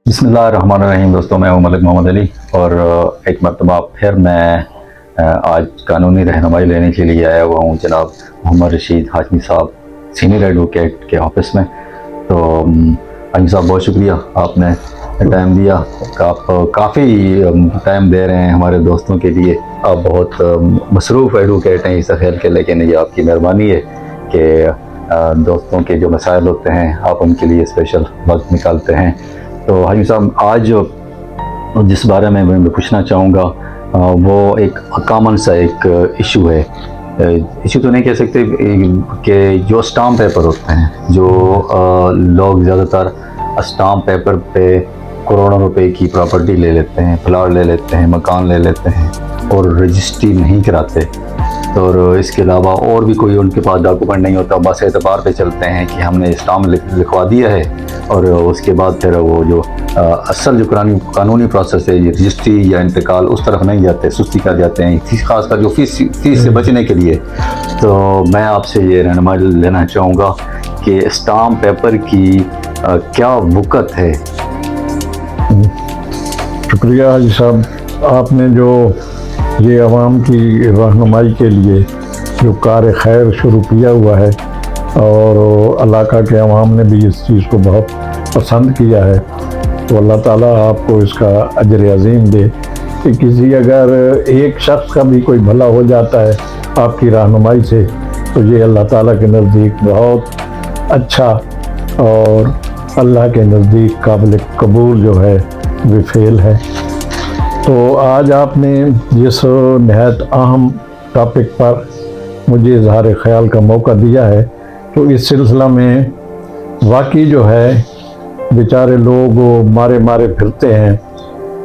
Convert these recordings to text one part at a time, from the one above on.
बिस्मिल्लाहिर्रहमानिर्रहीम। दोस्तों, मैं हूं मलिक मोहम्मद अली और एक मरतबा फिर मैं आज कानूनी रहनुमाई लेने के लिए आया हुआ हूं जनाब मोहम्मद रशीद हाशमी साहब, सीनियर एडवोकेट के ऑफिस में। तो हाशमी साहब, बहुत शुक्रिया आपने टाइम दिया। आप काफ़ी टाइम दे रहे हैं हमारे दोस्तों के लिए। आप बहुत मसरूफ़ एडवोकेट हैं इस ख्याल के, लेकिन ये आपकी मेहरबानी है कि दोस्तों के जो मसाइल होते हैं आप उनके लिए स्पेशल वक्त निकालते हैं। तो हाशमी साहब, आज जिस बारे में मैं पूछना चाहूँगा वो एक कॉमन सा एक इशू है। इशू तो नहीं कह सकते कि जो स्टाम्प पेपर होते हैं, जो लोग ज़्यादातर स्टाम्प पेपर पे करोड़ों रुपए की प्रॉपर्टी ले लेते हैं, प्लाट ले लेते हैं, मकान ले लेते हैं और रजिस्ट्री नहीं कराते। तो इसके अलावा और भी कोई उनके पास डॉक्यूमेंट नहीं होता, बस एतबार पे चलते हैं कि हमने स्टाम्प लिखवा दिया है और उसके बाद फिर वो जो असल जो कानूनी प्रोसेस है, ये रजिस्ट्री या इंतकाल, उस तरफ नहीं जाते, सुस्ती कर जाते हैं, खासकर जो फीस से बचने के लिए। तो मैं आपसे ये रहनुमाई लेना चाहूँगा कि स्टाम्प पेपर की क्या वक़्त है। शुक्रिया हाजी साहब, आपने जो ये अवाम की रहनुमाई के लिए जो कार्य खैर शुरू किया हुआ है और इलाका के अवाम ने भी इस चीज़ को बहुत पसंद किया है, तो अल्लाह ताला आपको इसका अजर अज़ीम दे कि किसी अगर एक शख्स का भी कोई भला हो जाता है आपकी रहनुमाई से, तो ये अल्लाह ताला के नज़दीक बहुत अच्छा और अल्लाह के नज़दीक काबिल कबूल जो है वो फेल है। तो आज आपने जिस नहायत अहम टॉपिक पर मुझे इजहार ख्याल का मौका दिया है, तो इस सिलसिला में वाकई जो है बेचारे लोग मारे मारे फिरते हैं।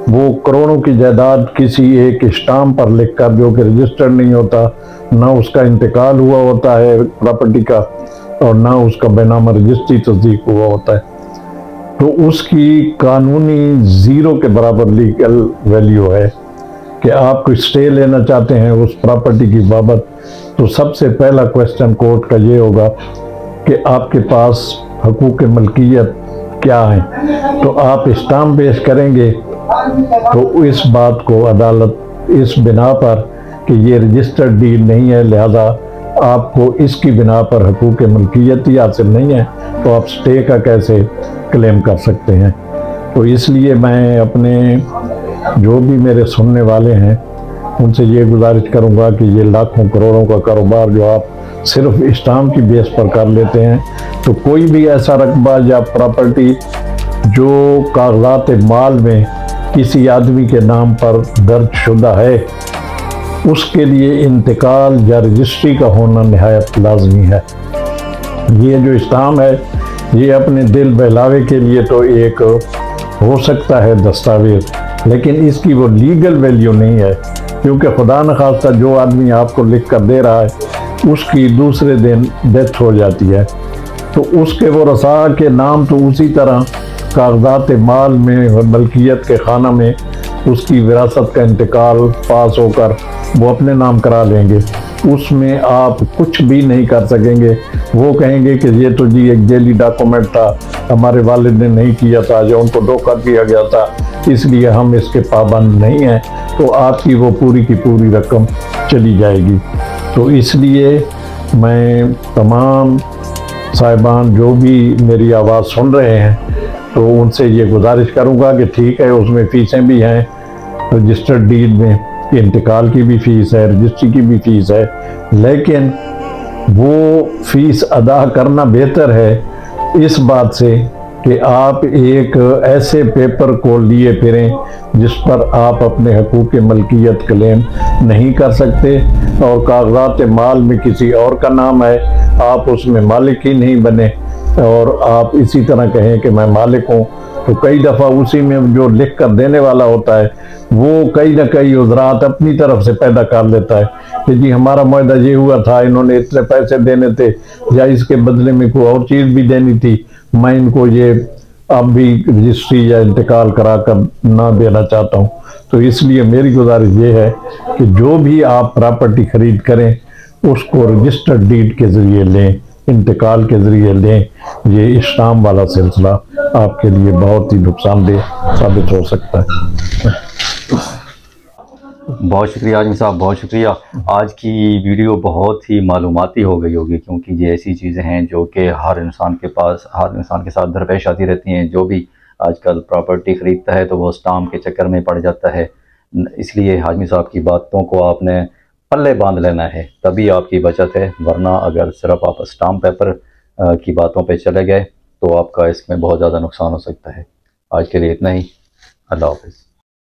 वो करोड़ों की जायदाद किसी एक स्टाम्प पर लिखकर, जो कि रजिस्टर्ड नहीं होता, ना उसका इंतकाल हुआ होता है प्रॉपर्टी का और ना उसका बेनामा रजिस्ट्री तस्दीक हुआ होता है, तो उसकी कानूनी ज़ीरो के बराबर लीगल वैल्यू है कि आप कोई स्टे लेना चाहते हैं उस प्रॉपर्टी की बाबत, तो सबसे पहला क्वेश्चन कोर्ट का ये होगा कि आपके पास हकूक़ मलकियत क्या है। तो आप स्टाम्प पेश करेंगे तो इस बात को अदालत इस बिना पर कि ये रजिस्टर्ड डीड नहीं है, लिहाजा आपको इसकी बिना पर हकूक़ मलकियत ही हासिल नहीं है, तो आप स्टे का कैसे क्लेम कर सकते हैं। तो इसलिए मैं अपने जो भी मेरे सुनने वाले हैं उनसे ये गुजारिश करूंगा कि ये लाखों करोड़ों का कारोबार जो आप सिर्फ स्टाम्प की बेस पर कर लेते हैं, तो कोई भी ऐसा रकबा या प्रॉपर्टी जो कागजात माल में किसी आदमी के नाम पर दर्ज शुदा है, उसके लिए इंतकाल या रजिस्ट्री का होना निहायत लाजमी है। ये जो स्टाम्प है ये अपने दिल बहलावे के लिए तो एक हो सकता है दस्तावेज, लेकिन इसकी वो लीगल वैल्यू नहीं है, क्योंकि खुदा न खास्ता जो आदमी आपको लिख कर दे रहा है उसकी दूसरे दिन डेथ हो जाती है, तो उसके वो रसा के नाम तो उसी तरह कागजात माल में मलकियत के खाना में उसकी विरासत का इंतकाल पास होकर वो अपने नाम करा लेंगे, उसमें आप कुछ भी नहीं कर सकेंगे। वो कहेंगे कि ये तो जी एक जेली डॉक्यूमेंट था, हमारे वालिद ने नहीं किया था, जो उनको धोखा दिया गया था, इसलिए हम इसके पाबंद नहीं हैं, तो आपकी वो पूरी की पूरी रकम चली जाएगी। तो इसलिए मैं तमाम साहिबान जो भी मेरी आवाज़ सुन रहे हैं, तो उनसे ये गुजारिश करूँगा कि ठीक है, उसमें फ़ीसें भी हैं, रजिस्टर्ड डीड में इंतकाल की भी फ़ीस है, रजिस्ट्री की भी फ़ीस है, लेकिन वो फ़ीस अदा करना बेहतर है इस बात से कि आप एक ऐसे पेपर को लिए फिरें जिस पर आप अपने हकूक़ मलकियत क्लेम नहीं कर सकते और कागजात माल में किसी और का नाम है, आप उसमें मालिक ही नहीं बने और आप इसी तरह कहें कि मैं मालिक हूँ। तो कई दफ़ा उसी में जो लिख कर देने वाला होता है वो कई ना कई उज़रात अपनी तरफ से पैदा कर लेता है कि जी हमारा मुआहदा ये हुआ था, इन्होंने इतने पैसे देने थे या इसके बदले में कोई और चीज़ भी देनी थी, मैं इनको ये अब भी रजिस्ट्री या इंतकाल करा कर ना देना चाहता हूँ। तो इसलिए मेरी गुजारिश ये है कि जो भी आप प्रॉपर्टी खरीद करें उसको रजिस्टर्ड डीड के ज़रिए लें, इंतकाल के ज़रिए लें, ये स्टाम्प वाला सिलसिला आपके लिए बहुत ही नुकसानदेह साबित हो सकता है। बहुत शुक्रिया आजमी साहब, बहुत शुक्रिया। आज की वीडियो बहुत ही मालूमाती हो गई होगी, क्योंकि ये ऐसी चीज़ें हैं जो कि हर इंसान के साथ दरपेश आती रहती हैं। जो भी आजकल प्रॉपर्टी ख़रीदता है तो वो स्टाम्प के चक्कर में पड़ जाता है। इसलिए हाजमी साहब की बातों को आपने पल्ले बांध लेना है, तभी आपकी बचत है। वरना अगर सिर्फ आप स्टाम्प पेपर की बातों पे चले गए तो आपका इसमें बहुत ज़्यादा नुकसान हो सकता है। आज के लिए इतना ही। अल्लाह हाफ़िज़।